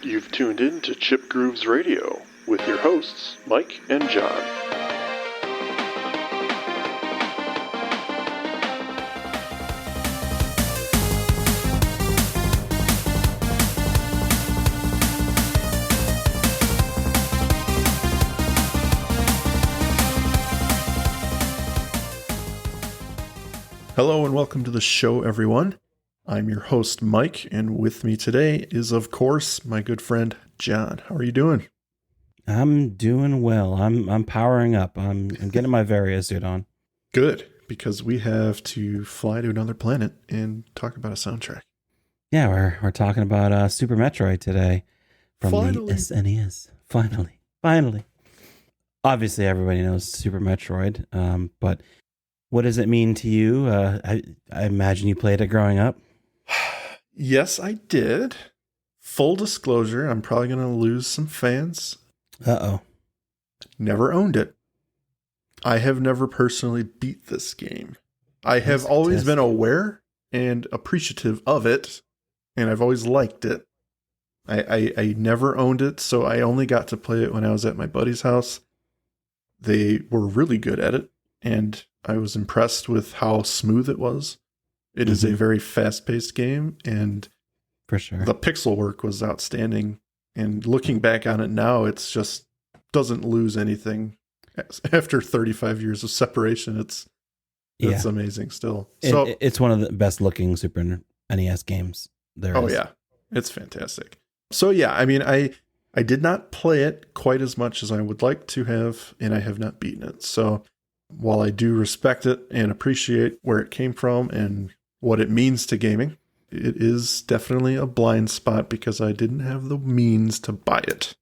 You've tuned in to chipsgrooveradio with your hosts, Mike and John. Hello and welcome to the show, everyone. I'm your host, Mike, and with me today is, of course, my good friend, John. How are you doing? I'm doing well. I'm powering up. I'm getting my Varia suit on. Good, because we have to fly to another planet and talk about a soundtrack. Yeah, we're talking about Super Metroid today from the SNES. Finally. Obviously, everybody knows Super Metroid, but what does it mean to you? I imagine you played it growing up. Yes, I did. Full disclosure, I'm probably going to lose some fans. Uh-oh. Never owned it. I have never personally beat this game. I have always been aware and appreciative of it, and I've always liked it. I never owned it, so I only got to play it when I was at my buddy's house. They were really good at it, and I was impressed with how smooth it was. It is a very fast-paced game, and for sure, the pixel work was outstanding. And looking back on it now, it's just doesn't lose anything. After 35 years of separation, it's amazing still. So it's one of the best-looking Super NES games there is. Oh yeah, it's fantastic. So yeah, I mean, I did not play it quite as much as I would like to have, and I have not beaten it. So while I do respect it and appreciate where it came from and what it means to gaming, it is definitely a blind spot because I didn't have the means to buy it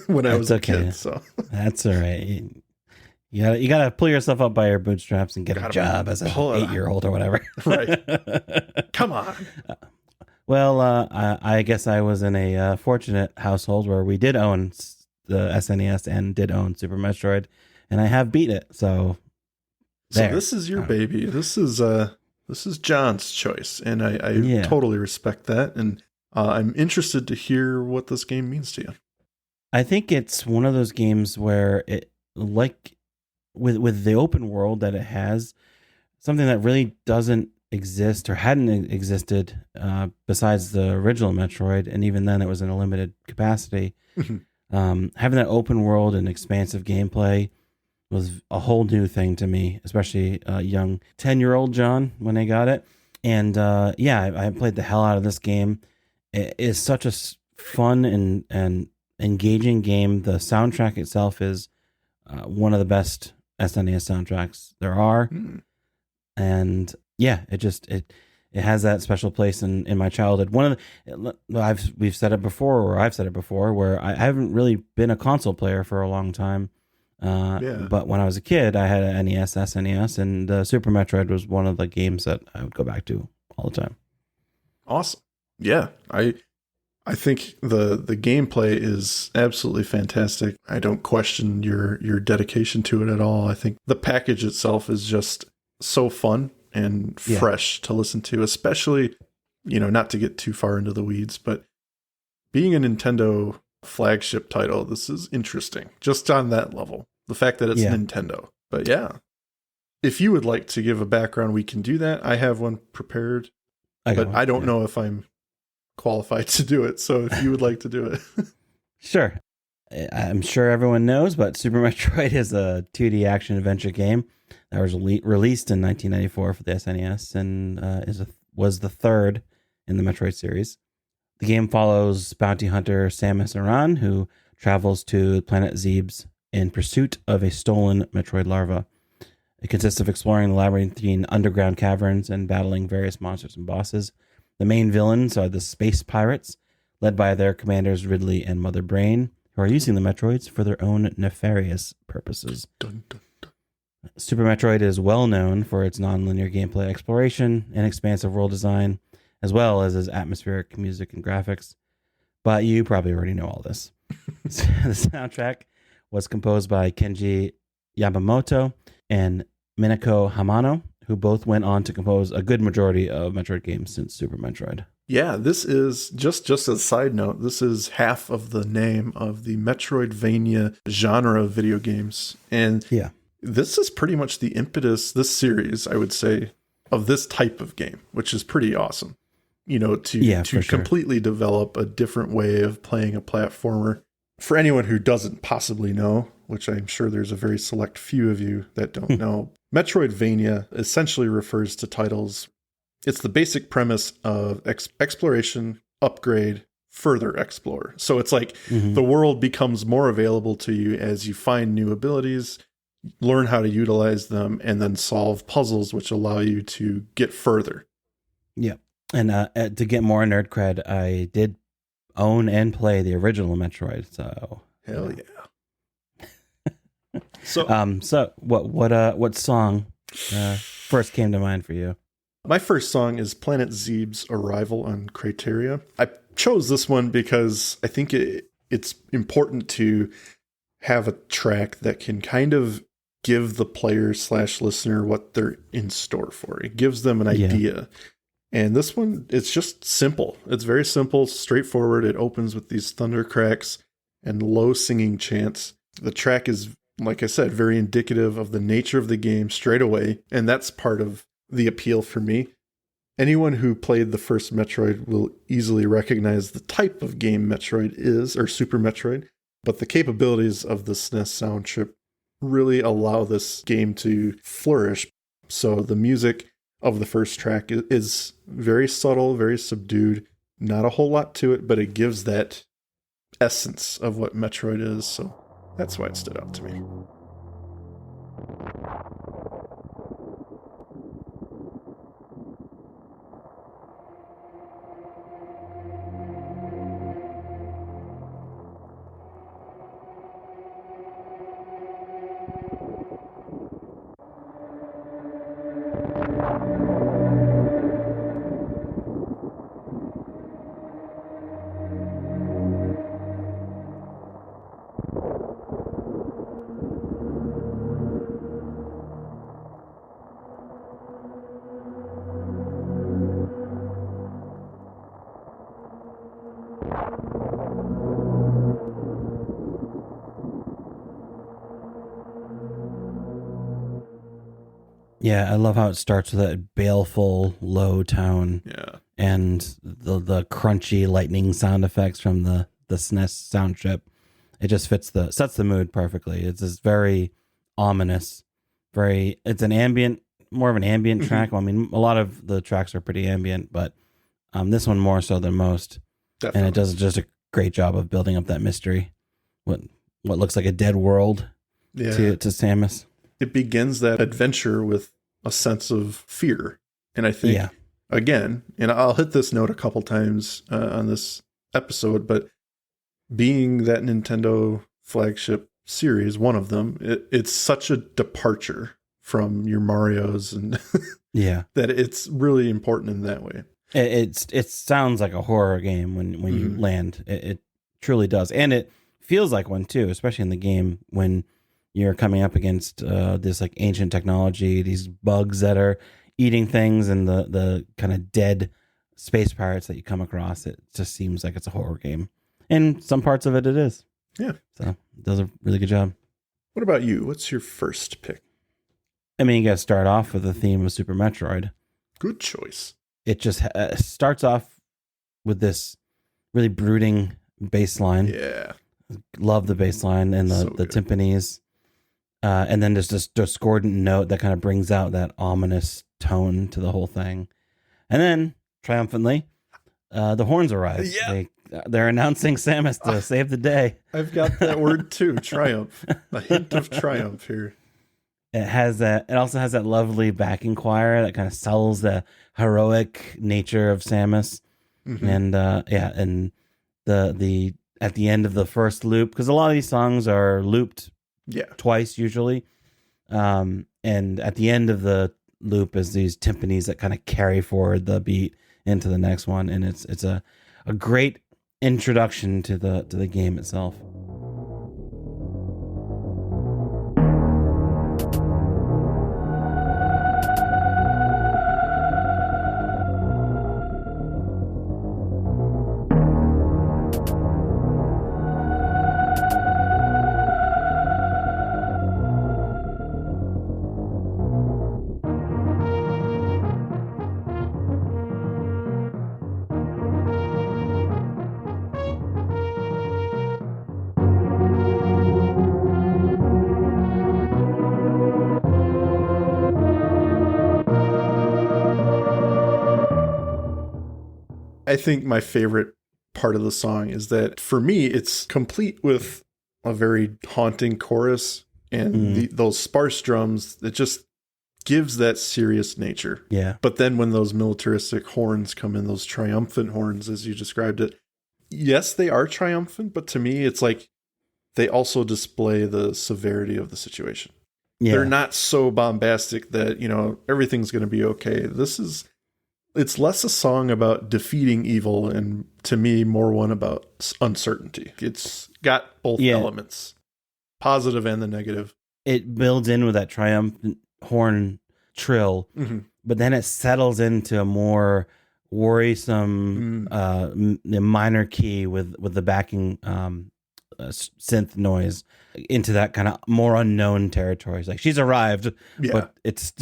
when I was a kid. So that's all right. You gotta pull yourself up by your bootstraps and get a job as an 8-year-old or whatever. Right. Come on. Well, I guess I was in a fortunate household where we did own the SNES and did own Super Metroid, and I have beat it. So this is your baby. This is John's choice, and I totally respect that. And I'm interested to hear what this game means to you. I think it's one of those games where it, like with the open world that it has, something that really doesn't exist or hadn't existed besides the original Metroid, and even then it was in a limited capacity. Having that open world and expansive gameplay was a whole new thing to me, especially young 10-year-old John when I got it. And I played the hell out of this game. It is such a fun and engaging game. The soundtrack itself is one of the best SNES soundtracks there are. And yeah, it has that special place in my childhood. We've said it before, or I've said it before, where I haven't really been a console player for a long time. But when I was a kid, I had an NES, SNES, and Super Metroid was one of the games that I would go back to all the time. Awesome. Yeah, I think the gameplay is absolutely fantastic. I don't question your dedication to it at all. I think the package itself is just so fun and fresh to listen to, especially, not to get too far into the weeds, but being a Nintendo flagship title, this is interesting just on that level, the fact that it's Nintendo. But if you would like to give a background, we can do that. I have one prepared, but I don't know if I'm qualified to do it, so if you would like to do it. Sure. I'm sure everyone knows, but Super Metroid is a 2D action adventure game that was released in 1994 for the SNES and was the third in the Metroid series. The game follows bounty hunter Samus Aran, who travels to planet Zebes in pursuit of a stolen Metroid larva. It consists of exploring the labyrinthine underground caverns and battling various monsters and bosses. The main villains are the space pirates, led by their commanders Ridley and Mother Brain, who are using the Metroids for their own nefarious purposes. Dun, dun, dun. Super Metroid is well known for its non-linear gameplay exploration and expansive world design, as well as its atmospheric music and graphics. But you probably already know all this. The soundtrack was composed by Kenji Yamamoto and Minako Hamano, who both went on to compose a good majority of Metroid games since Super Metroid. Yeah, this is just as a side note, this is half of the name of the Metroidvania genre of video games. And yeah, this is pretty much the impetus, this series, I would say, of this type of game, which is pretty awesome. You know, to completely develop a different way of playing a platformer. For anyone who doesn't possibly know, which I'm sure there's a very select few of you that don't know, Metroidvania essentially refers to titles. It's the basic premise of exploration, upgrade, further explore. So it's like the world becomes more available to you as you find new abilities, learn how to utilize them, and then solve puzzles which allow you to get further. Yeah. And to get more nerd cred, I did own and play the original Metroid. So hell yeah. So what song first came to mind for you? My first song is Planet Zeeb's Arrival on Criteria. I chose this one because I think it's important to have a track that can kind of give the player / listener what they're in store for. It gives them an idea. And this one, it's just simple. It's very simple, straightforward. It opens with these thunder cracks and low singing chants. The track is, like I said, very indicative of the nature of the game straight away. And that's part of the appeal for me. Anyone who played the first Metroid will easily recognize the type of game Metroid is, or Super Metroid. But the capabilities of the SNES sound chip really allow this game to flourish. So the music of the first track is very subtle, very subdued, not a whole lot to it, but it gives that essence of what Metroid is. So that's why it stood out to me. Yeah, I love how it starts with that baleful low tone. Yeah. And the crunchy lightning sound effects from the SNES sound chip. It just sets the mood perfectly. It's just very ominous. It's more of an ambient track. Well, I mean, a lot of the tracks are pretty ambient, but this one more so than most. Definitely. And it does just a great job of building up that mystery. What looks like a dead world to Samus. It begins that adventure with a sense of fear. And I think, again, and I'll hit this note a couple times on this episode, but being that Nintendo flagship series, one of them, it's such a departure from your Marios and that it's really important in that way. It sounds like a horror game when you land. It truly does. And it feels like one too, especially in the game when you're coming up against this like ancient technology, these bugs that are eating things, and the kind of dead space pirates that you come across. It just seems like it's a horror game. And some parts of it is. Yeah. So it does a really good job. What about you? What's your first pick? I mean, you got to start off with the theme of Super Metroid. Good choice. It just starts off with this really brooding bass line. Yeah. Love the bass line and the timpanis. And then there's this discordant note that kind of brings out that ominous tone to the whole thing. And then, triumphantly, the horns arrive. Yeah. They're announcing Samus to save the day. I've got that word too, triumph. A hint of triumph here. It also has that lovely backing choir that kind of sells the heroic nature of Samus. Mm-hmm. And and the at the end of the first loop, because a lot of these songs are looped twice usually. And at the end of the loop is these timpanis that kind of carry forward the beat into the next one, and it's a great introduction to the game itself. I think my favorite part of the song is that for me, it's complete with a very haunting chorus and those sparse drums that just gives that serious nature. Yeah. But then when those militaristic horns come in, those triumphant horns, as you described it, yes, they are triumphant, but to me, it's like they also display the severity of the situation. Yeah. They're not so bombastic that, everything's going to be okay. It's less a song about defeating evil and, to me, more one about uncertainty. It's got both elements, positive and the negative. It builds in with that triumphant horn trill, but then it settles into a more worrisome minor key with the backing synth noise into that kind of more unknown territory. It's like she's arrived, but it's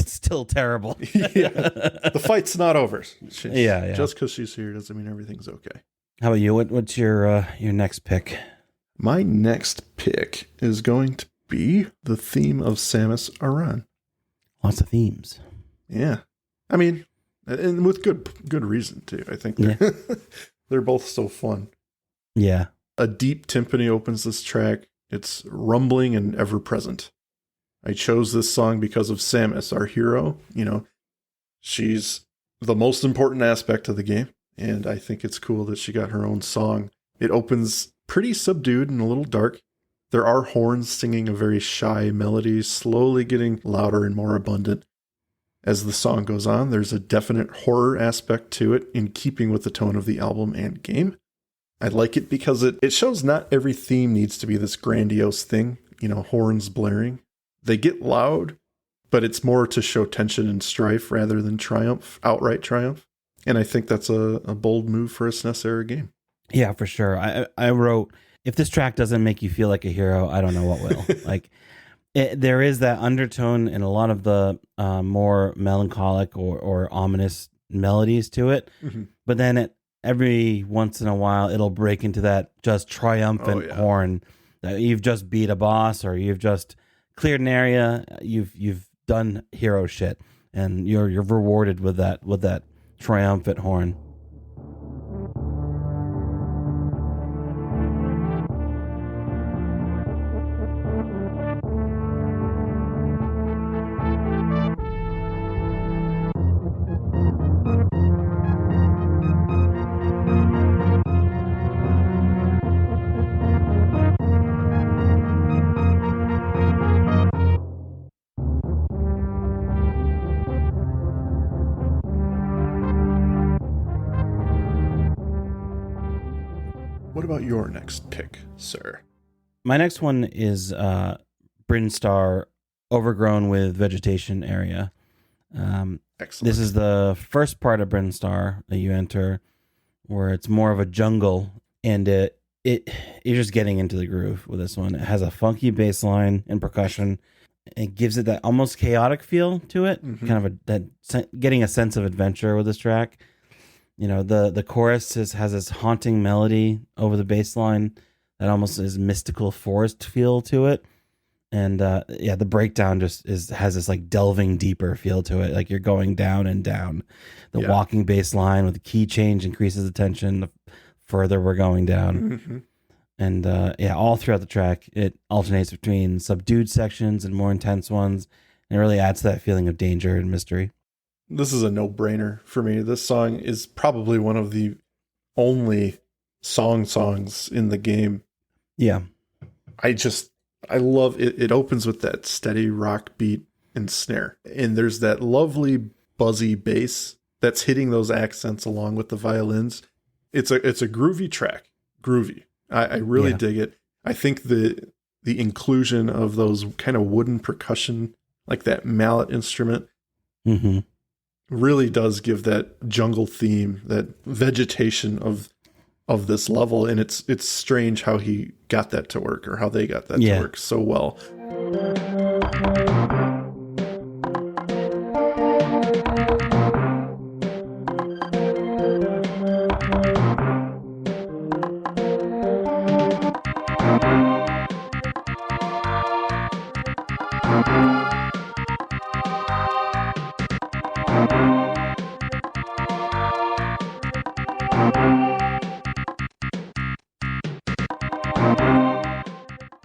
still terrible. The fight's not over. Yeah. Just because she's here doesn't mean everything's okay. How about you? What's your next pick? My next pick is going to be the theme of Samus Aran. Lots of themes. Yeah, I mean, and with good reason too. I think they're both so fun. Yeah. A deep timpani opens this track. It's rumbling and ever present. I chose this song because of Samus, our hero. She's the most important aspect of the game, and I think it's cool that she got her own song. It opens pretty subdued and a little dark. There are horns singing a very shy melody, slowly getting louder and more abundant. As the song goes on, there's a definite horror aspect to it in keeping with the tone of the album and game. I like it because it shows not every theme needs to be this grandiose thing, horns blaring. They get loud, but it's more to show tension and strife rather than outright triumph. And I think that's a bold move for a SNES era game. Yeah, for sure. I wrote, if this track doesn't make you feel like a hero, I don't know what will. There is that undertone in a lot of the more melancholic or ominous melodies to it. But then every once in a while, it'll break into that just triumphant horn that you've just beat a boss or you've just cleared an area. You've done hero shit, and you're rewarded with that triumphant horn. What about your next pick, sir? My next one is Brinstar, overgrown with vegetation area. Excellent. This is the first part of Brinstar that you enter, where it's more of a jungle, and you're just getting into the groove with this one. It has a funky bass line and percussion. It gives it that almost chaotic feel to it, kind of getting a sense of adventure with this track. The chorus has this haunting melody over the bass line that almost is mystical forest feel to it. And the breakdown just has this like delving deeper feel to it. Like you're going down and down. The walking bass line with the key change increases the tension the further we're going down. And all throughout the track, it alternates between subdued sections and more intense ones. And it really adds to that feeling of danger and mystery. This is a no-brainer for me. This song is probably one of the only songs in the game. Yeah. I love it. It opens with that steady rock beat and snare. And there's that lovely buzzy bass that's hitting those accents along with the violins. It's a groovy track. Groovy. I really dig it. I think the inclusion of those kind of wooden percussion, like that mallet instrument, really does give that jungle theme, that vegetation of this level. And it's strange how he got that to work, or how they got that to work so well.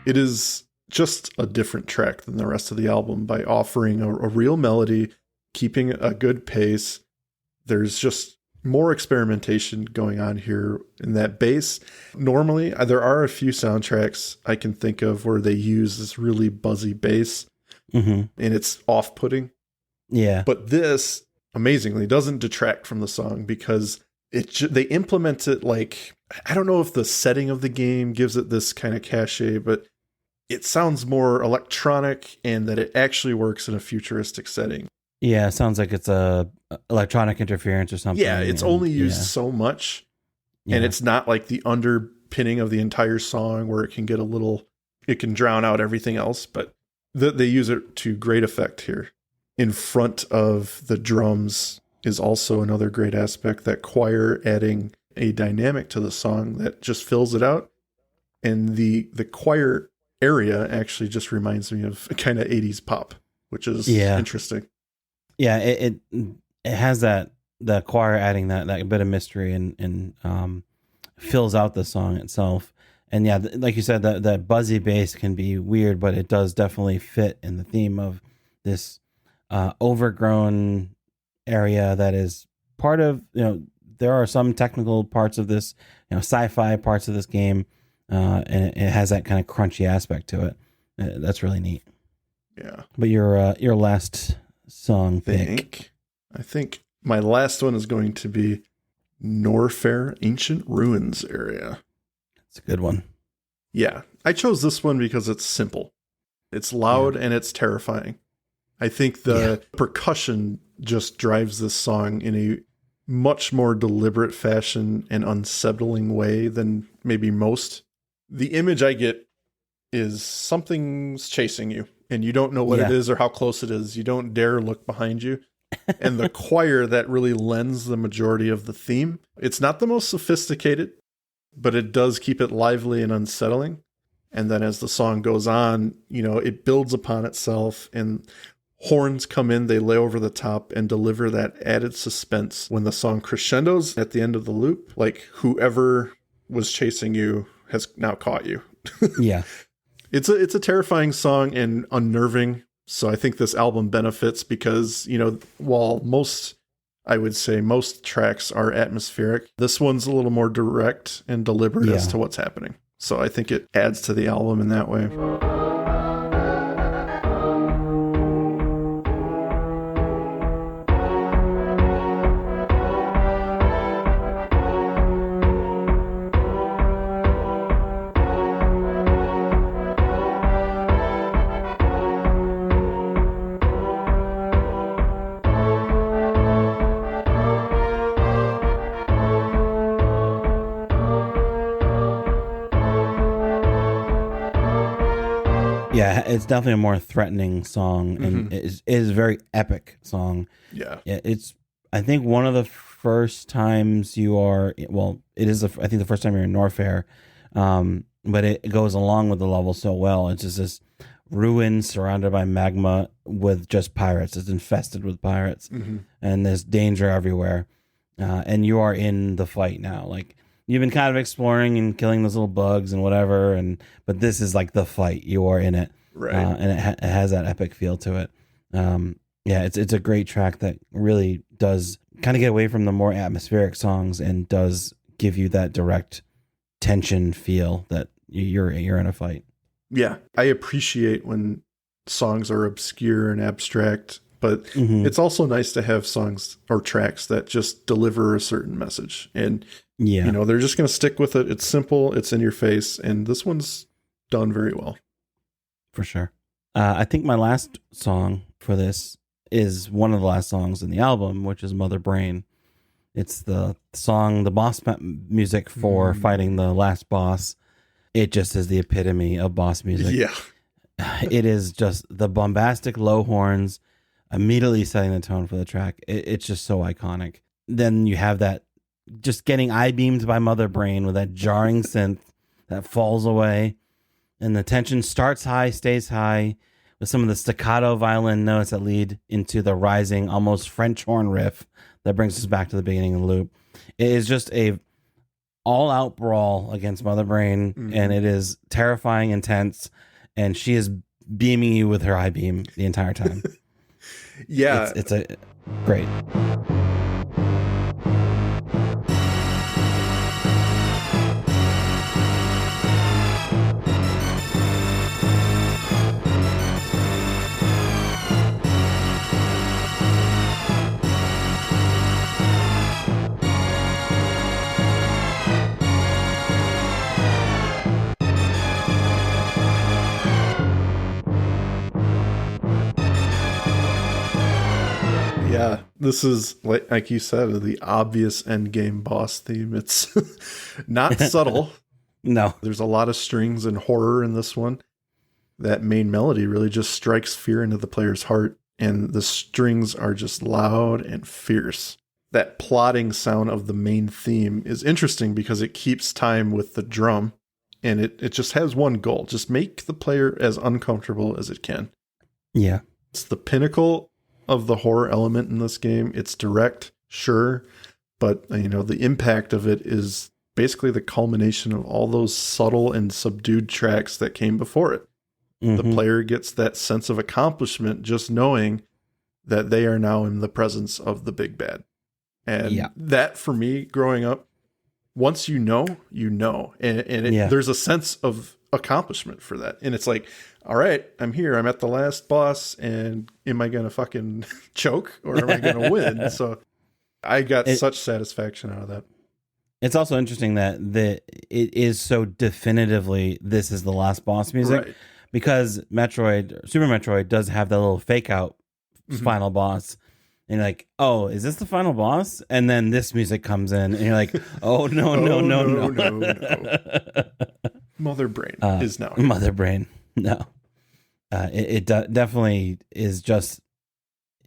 It is just a different track than the rest of the album by offering a real melody, keeping a good pace. There's just more experimentation going on here in that bass. Normally, there are a few soundtracks I can think of where they use this really buzzy bass, and it's off-putting. Yeah. But this, amazingly, doesn't detract from the song because they implement it like, I don't know if the setting of the game gives it this kind of cachet, but it sounds more electronic and that it actually works in a futuristic setting. Yeah, it sounds like it's a electronic interference or something. Yeah, it's only used so much. And it's not like the underpinning of the entire song where it can get it can drown out everything else, but they use it to great effect here. In front of the drums is also another great aspect, that choir adding a dynamic to the song that just fills it out. And the choir area actually just reminds me of kind of 80s pop, which is interesting. Yeah, it has that choir adding that bit of mystery and fills out the song itself. And yeah, like you said, that buzzy bass can be weird, but it does definitely fit in the theme of this overgrown area that is part of, there are some technical parts of this, sci-fi parts of this game, and it has that kind of crunchy aspect to it. That's really neat. Yeah. But your last song pick. I think my last one is going to be Norfair Ancient Ruins area. It's a good one. Yeah. I chose this one because it's simple. It's loud and it's terrifying. I think the percussion just drives this song in a much more deliberate fashion and unsettling way than maybe most. The image I get is something's chasing you and you don't know what it is or how close it is. You don't dare look behind you. And the choir that really lends the majority of the theme. It's not the most sophisticated, but it does keep it lively and unsettling. And then as the song goes on, it builds upon itself and horns come in, they lay over the top and deliver that added suspense when the song crescendos at the end of the loop, like whoever was chasing you has now caught you. Yeah. It's a terrifying song and unnerving. So I think this album benefits because, while I would say most tracks are atmospheric, this one's a little more direct and deliberate as to what's happening. So I think it adds to the album in that way. Yeah, it's definitely a more threatening song, and it is a very epic song. Yeah. It's, I think, one of the first times you are, it is, I think, the first time you're in Norfair, but it goes along with the level so well. It's just this ruin surrounded by magma with just pirates. It's infested with pirates, and there's danger everywhere, and you are in the fight now. Like, you've been kind of exploring and killing those little bugs and whatever, but this is like the fight. You are in it, right? And it has that epic feel to it. It's a great track that really does kind of get away from the more atmospheric songs and does give you that direct tension feel that you're in a fight. Yeah, I appreciate when songs are obscure and abstract, but it's also nice to have songs or tracks that just deliver a certain message. And they're just going to stick with it. It's simple, it's in your face, and this one's done very well. For sure. I think my last song for this is one of the last songs in the album, which is Mother Brain. It's the song, the boss music for fighting the last boss. It just is the epitome of boss music. Yeah. It is just the bombastic low horns immediately setting the tone for the track. It's just so iconic. Then you have that just getting eye-beamed by Mother Brain with that jarring synth that falls away. And the tension starts high, stays high, with some of the staccato violin notes that lead into the rising, almost French horn riff that brings us back to the beginning of the loop. It is just a all out brawl against Mother Brain, and it is terrifying, intense, and she is beaming you with her eye beam the entire time. Yeah, it's a great. Yeah, this is, like you said, the obvious end game boss theme. It's not subtle. No. There's a lot of strings and horror in this one. That main melody really just strikes fear into the player's heart, and the strings are just loud and fierce. That plodding sound of the main theme is interesting because it keeps time with the drum, and it just has one goal: just make the player as uncomfortable as it can. Yeah. It's the pinnacle of the horror element in this game. It's direct, sure, but the impact of it is basically the culmination of all those subtle and subdued tracks that came before it. The player gets that sense of accomplishment just knowing that they are now in the presence of the big bad. And that, for me, growing up, once you know. And there's a sense of accomplishment for that. And it's like, all right, I'm here. I'm at the last boss, and am I going to fucking choke, or am I going to win? So I got such satisfaction out of that. It's also interesting that it is so definitively this is the last boss music, right? Because Super Metroid does have that little fake out final boss. And you're like, oh, is this the final boss? And then this music comes in, and you're like, oh, no. Mother Brain is now. Mother Brain, no. Definitely is just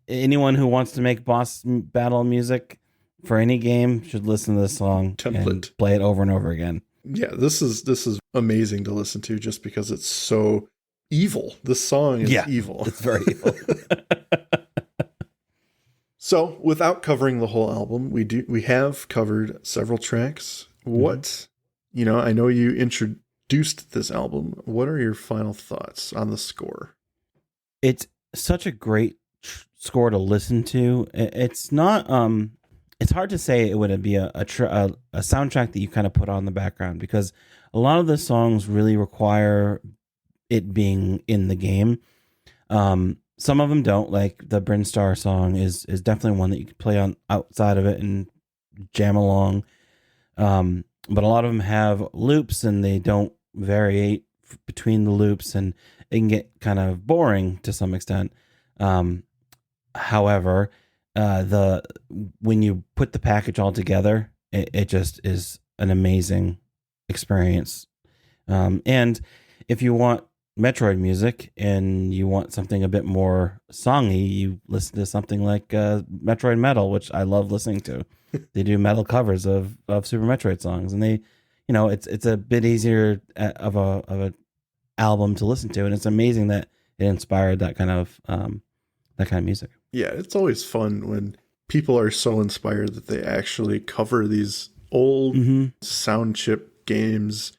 anyone who wants to make boss battle music for any game should listen to this song and play it over and over again. Yeah, this is amazing to listen to just because it's so evil. This song is evil. It's very evil. So, without covering the whole album, we have covered several tracks. What, I know you introduced this album. What are your final thoughts on the score? It's such a great score to listen to. It's not it's hard to say it would be a soundtrack that you kind of put on the background, because a lot of the songs really require it being in the game. Some of them don't, like the Bryn Star song is definitely one that you can play on outside of it and jam along. But a lot of them have loops, and they don't variate between the loops, and it can get kind of boring to some extent. However, when you put the package all together, it just is an amazing experience. And if you want Metroid music and you want something a bit more songy, you listen to something like Metroid Metal, which I love listening to. They do metal covers of Super Metroid songs, and they, it's a bit easier of a album to listen to, and it's amazing that it inspired that kind of music. Yeah, it's always fun when people are so inspired that they actually cover these old sound chip games,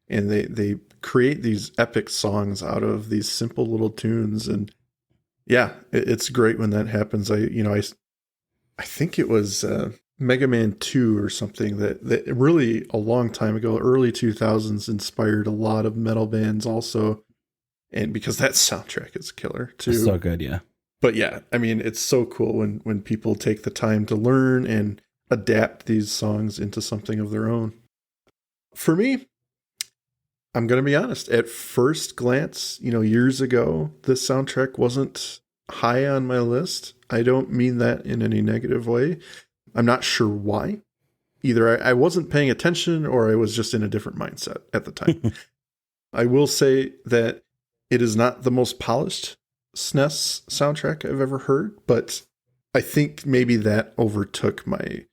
and they create these epic songs out of these simple little tunes. And yeah, it's great when that happens. I think it was Mega Man 2 or something that really a long time ago, early 2000s, inspired a lot of metal bands also. And because that soundtrack is killer too. So good, yeah. But yeah, I mean, it's so cool when people take the time to learn and adapt these songs into something of their own. For me, I'm going to be honest. At first glance, years ago, this soundtrack wasn't high on my list. I don't mean that in any negative way. I'm not sure why. Either I wasn't paying attention, or I was just in a different mindset at the time. I will say that it is not the most polished SNES soundtrack I've ever heard, but I think maybe that overtook my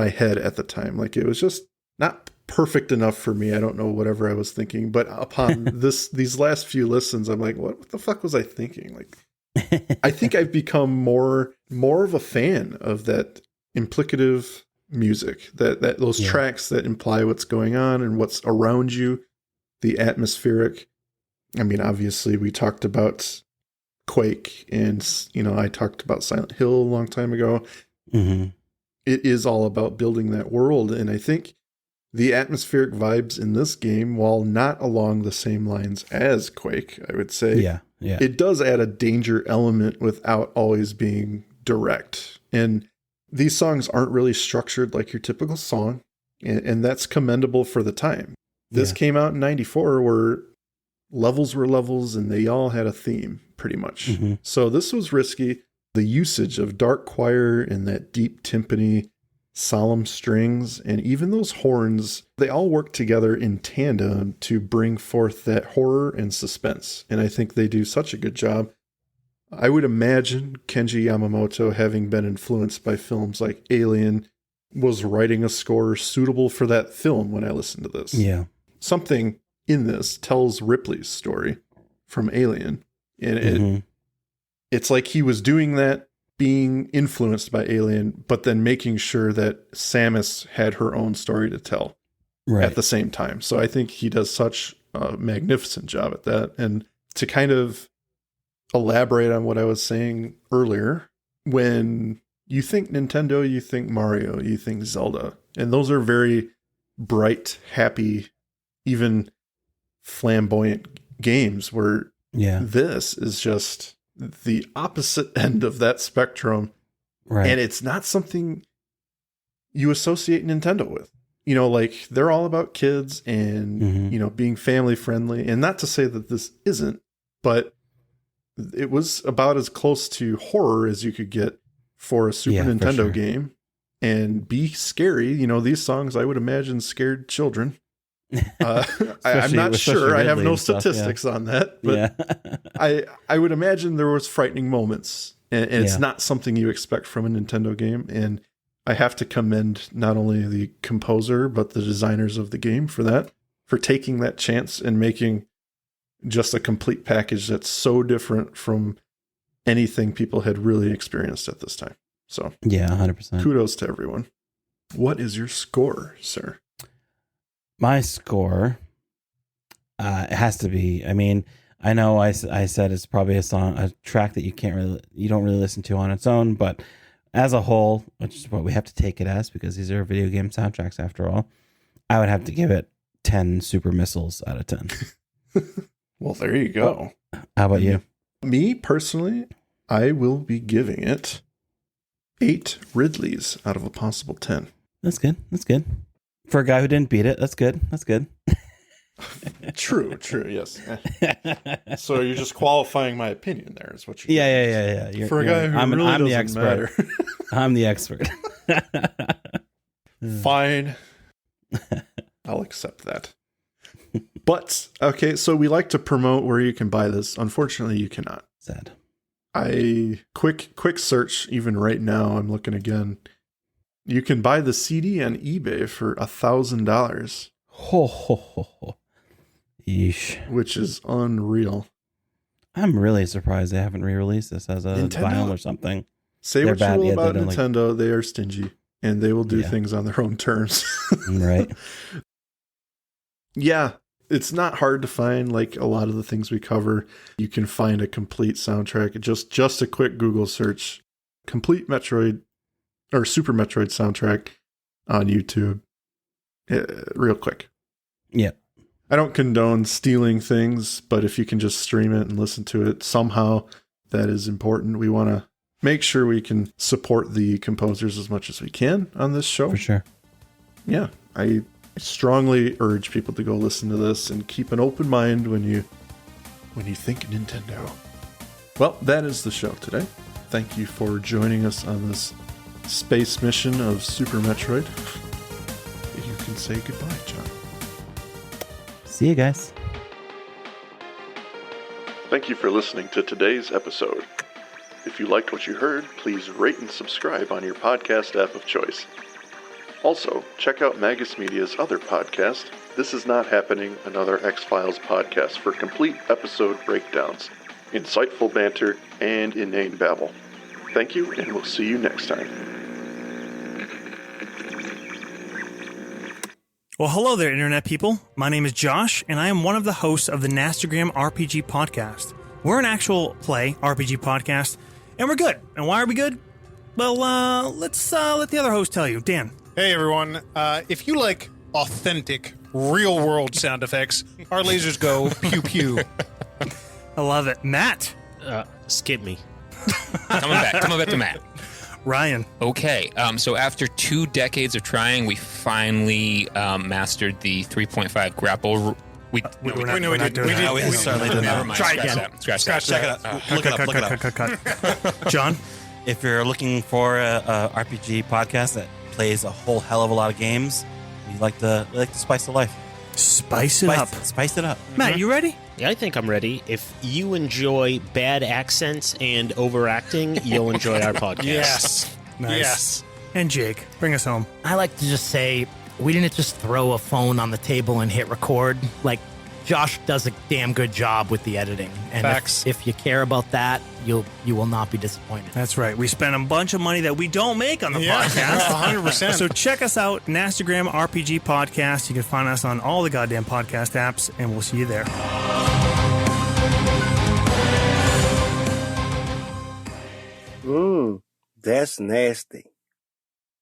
head at the time. Like, it was just not perfect enough for me. I don't know, whatever I was thinking, but upon these last few listens, I'm like, what the fuck was I thinking? Like, I think I've become more of a fan of that implicative music, that those Yeah. tracks that imply what's going on and what's around you, the atmospheric. I mean, obviously we talked about Quake, and I talked about Silent Hill a long time ago. Mm-hmm. It is all about building that world, and I think the atmospheric vibes in this game, while not along the same lines as Quake, I would say, Yeah. it does add a danger element without always being direct. And these songs aren't really structured like your typical song, and that's commendable for the time. This came out in 94, where levels were levels and they all had a theme, pretty much. Mm-hmm. So this was risky. The usage of dark choir and that deep timpani, solemn strings, and even those horns, they all work together in tandem to bring forth that horror and suspense. And I think they do such a good job. I would imagine Kenji Yamamoto, having been influenced by films like Alien, was writing a score suitable for that film when I listened to this. Yeah. Something in this tells Ripley's story from Alien. And it's like he was doing that, being influenced by Alien, but then making sure that Samus had her own story to tell at the same time. So I think he does such a magnificent job at that. And to kind of elaborate on what I was saying earlier, when you think Nintendo, you think Mario, you think Zelda. And those are very bright, happy, even flamboyant games, where this is just the opposite end of that spectrum. Right. And it's not something you associate Nintendo with. Like, they're all about kids and, being family friendly. And not to say that this isn't, but it was about as close to horror as you could get for a Super Nintendo game, and be scary. These songs, I would imagine, scared children. I'm not sure. I have no statistics on that, but I would imagine there was frightening moments, and it's not something you expect from a Nintendo game. And I have to commend not only the composer, but the designers of the game for taking that chance and making just a complete package that's so different from anything people had really experienced at this time. So 100%. Kudos to everyone. What is your score, sir? My score, it has to be. I mean, I know I said it's probably a track that you don't really listen to on its own, but as a whole, which is what we have to take it as, because these are video game soundtracks after all, I would have to give it 10 super missiles out of 10. Well, there you go. How about you? Me personally, I will be giving it 8 Ridleys out of a possible 10. That's good. For a guy who didn't beat it, that's good. True, yes. So you're just qualifying my opinion there, is what you're Yeah. For a guy who I'm really the doesn't expert. matter. I'm the expert. Fine. I'll accept that. But, okay, so we like to promote where you can buy this. Unfortunately, you cannot. Sad. Quick search, even right now, I'm looking again. You can buy the CD on eBay for $1,000. Ho. Yeesh. Which is unreal. I'm really surprised they haven't re-released this as a vinyl or something. Say what you will about Nintendo, they are stingy, and they will do things on their own terms. Right. Yeah, it's not hard to find. Like a lot of the things we cover, you can find a complete soundtrack. Just a quick Google search, complete Metroid or Super Metroid soundtrack on YouTube. Real quick. Yeah. I don't condone stealing things, but if you can just stream it and listen to it somehow, that is important. We want to make sure we can support the composers as much as we can on this show. For sure. Yeah, I strongly urge people to go listen to this and keep an open mind when you think Nintendo. Well, that is the show today. Thank you for joining us on this space mission of Super Metroid. You can say goodbye, John. See you guys. Thank you for listening to today's episode. If you liked what you heard, please rate and subscribe on your podcast app of choice. Also, check out Magus Media's other podcast, This Is Not Happening, Another X-Files podcast, for complete episode breakdowns, insightful banter, and inane babble. Thank you, and we'll see you next time. Well, hello there, Internet people. My name is Josh, and I am one of the hosts of the Nastagram RPG podcast. We're an actual play RPG podcast, and we're good. And why are we good? Well, let's let the other host tell you. Dan. Hey, everyone. If you like authentic, real-world sound effects, our lasers go pew-pew. I love it. Matt. Skip me. Coming back to Matt. Ryan. Okay, so after 2 decades of trying, we finally mastered the 3.5 grapple. We're not doing that. Try again. Scratch Check it out. Look it up. John. If you're looking for a RPG podcast that plays a whole hell of a lot of games, you like to spice the life. Spice it up. Spice it up. Matt, you ready? Yeah, I think I'm ready. If you enjoy bad accents and overacting, you'll enjoy our podcast. Yes. Nice. Yes. And Jake, bring us home. I like to just say we didn't just throw a phone on the table and hit record. Like, Josh does a damn good job with the editing. And Facts. if you care about that, you will not be disappointed. That's right. We spent a bunch of money that we don't make on the podcast. 100%. So check us out, Nastagram RPG Podcast. You can find us on all the goddamn podcast apps, and we'll see you there. That's nasty.